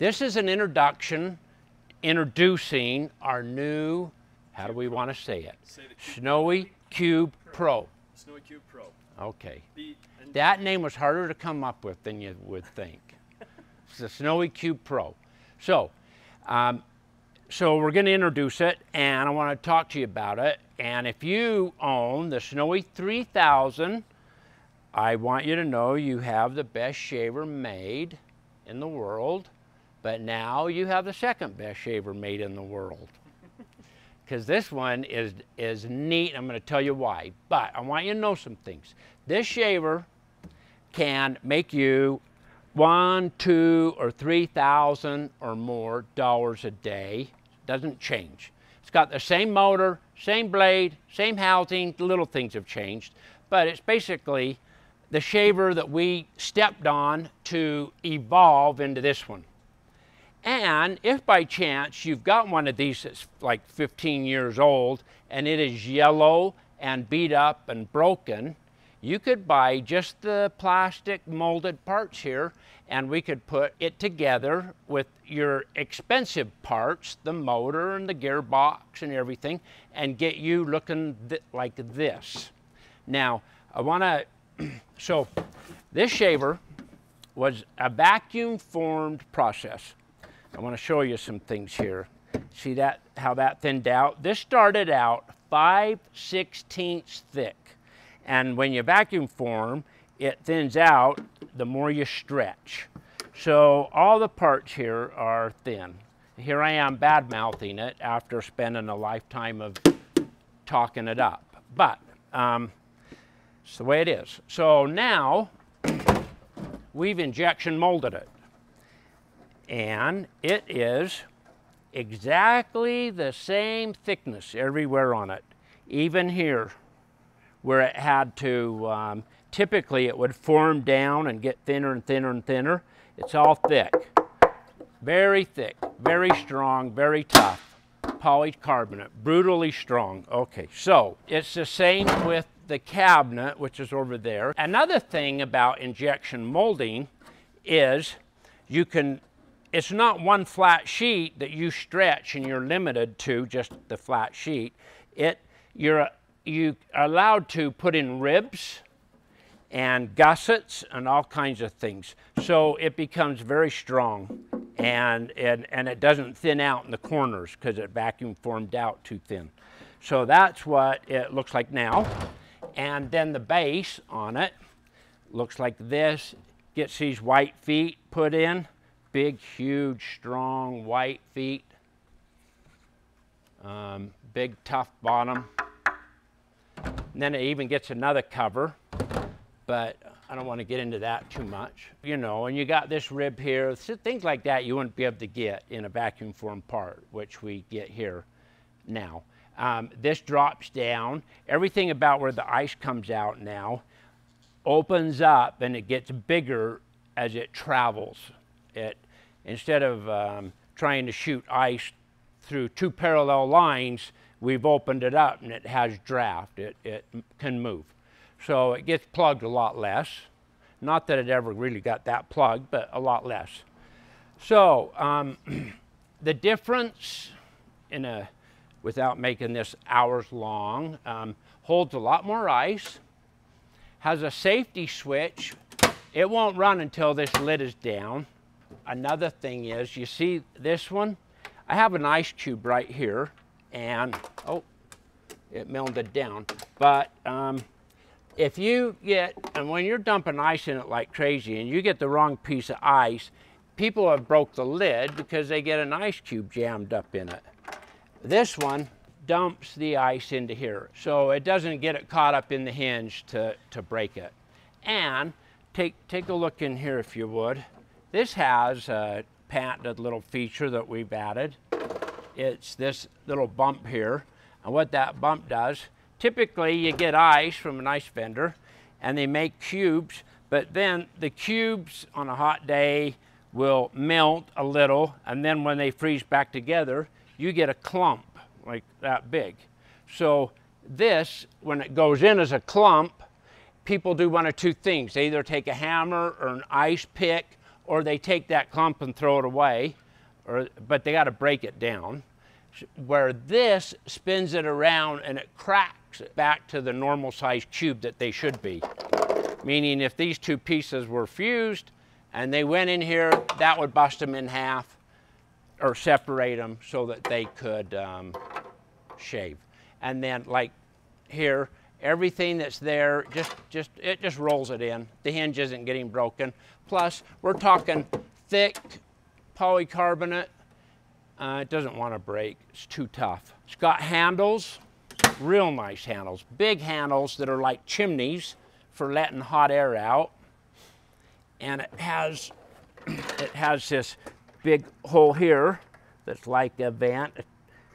This is an introducing our new, how do we want to say it? Snowie Cube Pro. Snowie Cube Pro. Okay. That name was harder to come up with than you would think. It's the Snowie Cube Pro. So we're going to introduce it, and I want to talk to you about it. And if you own the Snowie 3000, I want you to know you have the best shaver made in the world, but now you have the second best shaver made in the world. Because this one is neat. I'm going to tell you why, but I want you to know some things. This shaver can make you $1,000, $2,000, or $3,000 or more a day. Doesn't change. It's got the same motor, same blade, same housing. Little things have changed, but it's basically the shaver that we stepped on to evolve into this one. And if by chance you've got one of these that's like 15 years old and it is yellow and beat up and broken, you could buy just the plastic molded parts here, and we could put it together with your expensive parts, the motor and the gearbox and everything, and get you looking like this. Now, I want to, so this shaver was a vacuum formed process. I want to show you some things here. See that, how that thinned out? This started out 5/16 thick. And when you vacuum form, it thins out the more you stretch. So all the parts here are thin. Here I am bad-mouthing it after spending a lifetime of talking it up. But it's the way it is. So now we've injection molded it. And it is exactly the same thickness everywhere on it, even here, where it had to, typically it would form down and get thinner and thinner and thinner. It's all thick, very strong, very tough, polycarbonate, brutally strong. Okay, so it's the same with the cabinet, which is over there. Another thing about injection molding is you can, it's not one flat sheet that you stretch and you're limited to just the flat sheet. You're allowed to put in ribs and gussets and all kinds of things. So it becomes very strong, and it doesn't thin out in the corners because it vacuum formed out too thin. So that's what it looks like now. And then the base on it looks like this. Gets these white feet put in. Big, huge, strong white feet. Big, tough bottom. And then it even gets another cover, but I don't want to get into that too much. You know, and you got this rib here, things like that you wouldn't be able to get in a vacuum formed part, which we get here now. This drops down. Everything about where the ice comes out now opens up, and it gets bigger as it travels. Instead of trying to shoot ice through two parallel lines, we've opened it up and it has draft. It can move. So it gets plugged a lot less. Not that it ever really got that plugged, but a lot less. So the difference without making this hours long, holds a lot more ice, has a safety switch. It won't run until this lid is down. Another thing is, you see this one? I have an ice cube right here, and oh, it melted down. But if you get, and when you're dumping ice in it like crazy and you get the wrong piece of ice, people have broke the lid because they get an ice cube jammed up in it. This one dumps the ice into here, so it doesn't get it caught up in the hinge to break it. And take a look in here if you would. This has a patented little feature that we've added. It's this little bump here, and what that bump does, typically you get ice from an ice vendor and they make cubes, but then the cubes on a hot day will melt a little, and then when they freeze back together, you get a clump like that big. So this, when it goes in as a clump, people do one of two things. They either take a hammer or an ice pick or they take that clump and throw it away, but they got to break it down. Where this spins it around and it cracks it back to the normal size cube that they should be. Meaning if these two pieces were fused and they went in here, that would bust them in half or separate them so that they could shave. And then like here, everything that's there, it just rolls it in. The hinge isn't getting broken. Plus, we're talking thick polycarbonate. It doesn't want to break. It's too tough. It's got handles, real nice handles, big handles that are like chimneys for letting hot air out. And it has this big hole here that's like a vent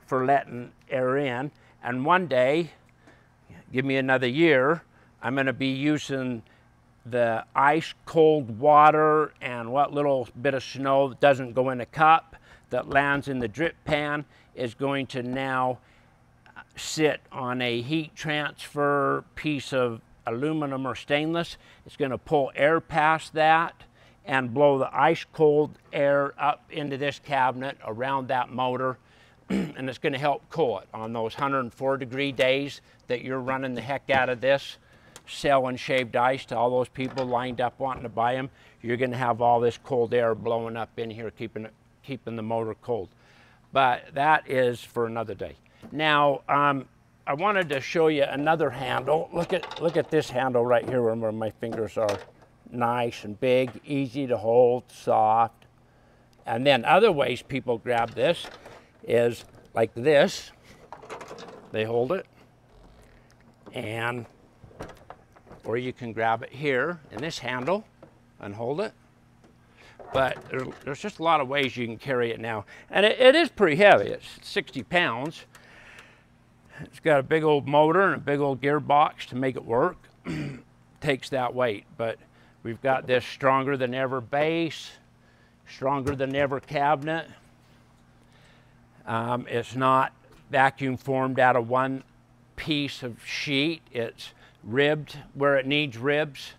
for letting air in. And one day, give me another year, I'm going to be using the ice cold water and what little bit of snow that doesn't go in a cup that lands in the drip pan is going to now sit on a heat transfer piece of aluminum or stainless. It's going to pull air past that and blow the ice cold air up into this cabinet around that motor, and it's going to help cool it on those 104-degree days that you're running the heck out of this, selling shaved ice to all those people lined up wanting to buy them. You're going to have all this cold air blowing up in here, keeping the motor cold. But that is for another day. Now, I wanted to show you another handle. Look at this handle right here where my fingers are. Nice and big, easy to hold, soft. And then other ways people grab this is like this. They hold it, or you can grab it here in this handle and hold it. But there's just a lot of ways you can carry it now. And it is pretty heavy. It's 60 pounds. It's got a big old motor and a big old gearbox to make it work. Takes that weight. But we've got this stronger than ever base, stronger than ever cabinet. It's not vacuum formed out of one piece of sheet. It's ribbed where it needs ribs.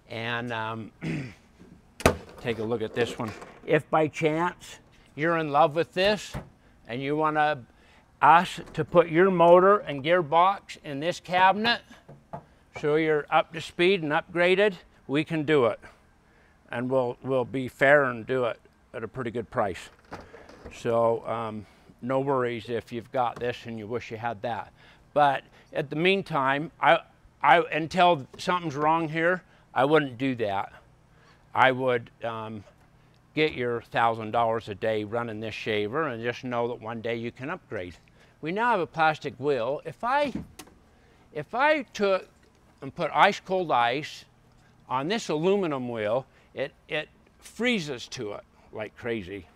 And take a look at this one. If by chance you're in love with this and you want us to put your motor and gearbox in this cabinet so you're up to speed and upgraded, we can do it. And we'll be fair and do it at a pretty good price. So no worries if you've got this and you wish you had that. But at the meantime, until something's wrong here, I wouldn't do that. I would get your $1,000 a day running this shaver and just know that one day you can upgrade. We now have a plastic wheel. If I took and put ice cold ice on this aluminum wheel, it freezes to it like crazy.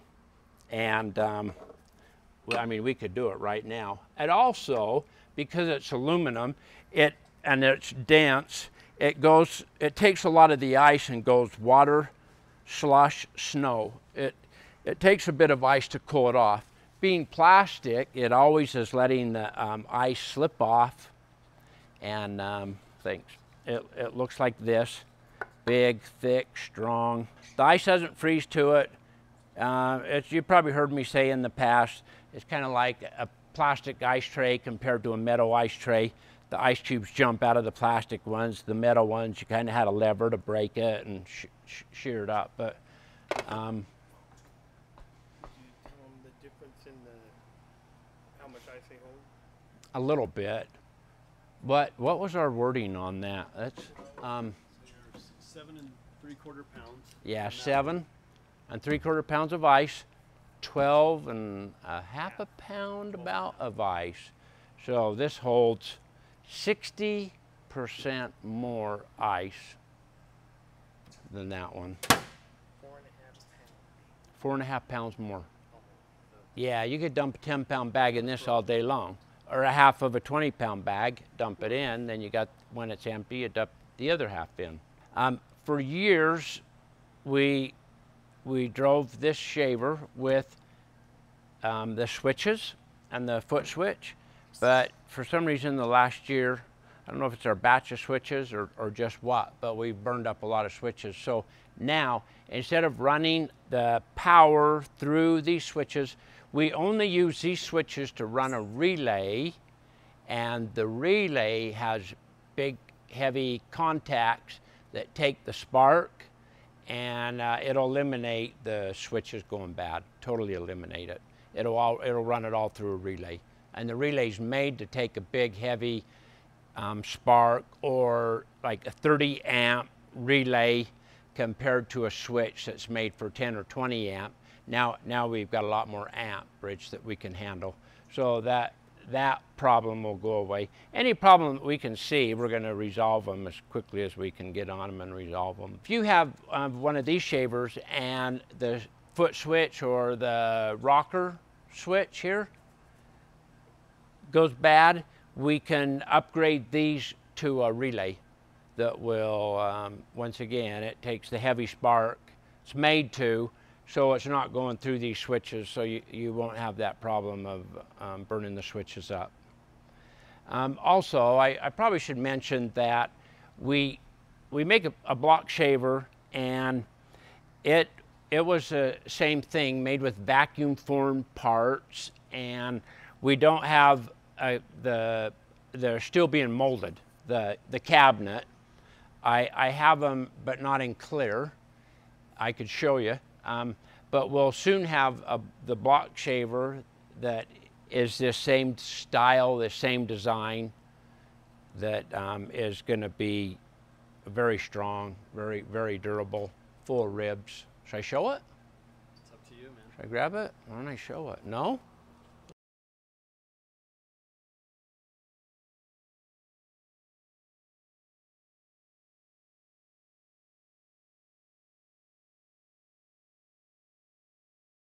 And I mean, we could do it right now. And also, because it's aluminum, and it's dense, it takes a lot of the ice and goes water, slush, snow. It takes a bit of ice to cool it off. Being plastic, it always is letting the ice slip off and things. It looks like this, big, thick, strong. The ice doesn't freeze to it. You probably heard me say in the past, it's kind of like a plastic ice tray compared to a metal ice tray. The ice cubes jump out of the plastic ones. The metal ones, you kind of had a lever to break it and shear it up. But Did you tell them the difference in how much ice they hold? a little bit. What was our wording on that? That's So you're 7 3/4 pounds. yeah, 7 3/4 pounds of ice, 12 1/2 pound about of ice. So this holds 60% more ice than that one. 4.5 pounds. 4.5 pounds more. Yeah, you could dump a 10-pound bag in this all day long, or a half of a 20-pound bag, dump it in, then you got, when it's empty, you dump the other half in. For years, we drove this shaver with the switches and the foot switch, but for some reason the last year, I don't know if it's our batch of switches or just what, but we've burned up a lot of switches. So now, instead of running the power through these switches, we only use these switches to run a relay, and the relay has big, heavy contacts that take the spark, and it'll eliminate the switches going bad, totally eliminate it. It'll run it all through a relay. And the relay's made to take a big, heavy spark, or like a 30 amp relay compared to a switch that's made for 10 or 20 amp. Now we've got a lot more amperage that we can handle. So that problem will go away. Any problem that we can see, we're going to resolve them as quickly as we can get on them and resolve them. If you have one of these shavers and the foot switch or the rocker switch here goes bad, we can upgrade these to a relay that will, once again, it takes the heavy spark. It's made to, so it's not going through these switches, so you won't have that problem of burning the switches up. Also, I probably should mention that we make a block shaver, and it was the same thing, made with vacuum formed parts, and we don't have they're still being molded, the cabinet. I have them, but not in clear. I could show you. But we'll soon have the block shaver that is this same style, this same design, that is going to be very strong, very, very durable, full of ribs. Should I show it? It's up to you, man. Should I grab it? Why don't I show it? No?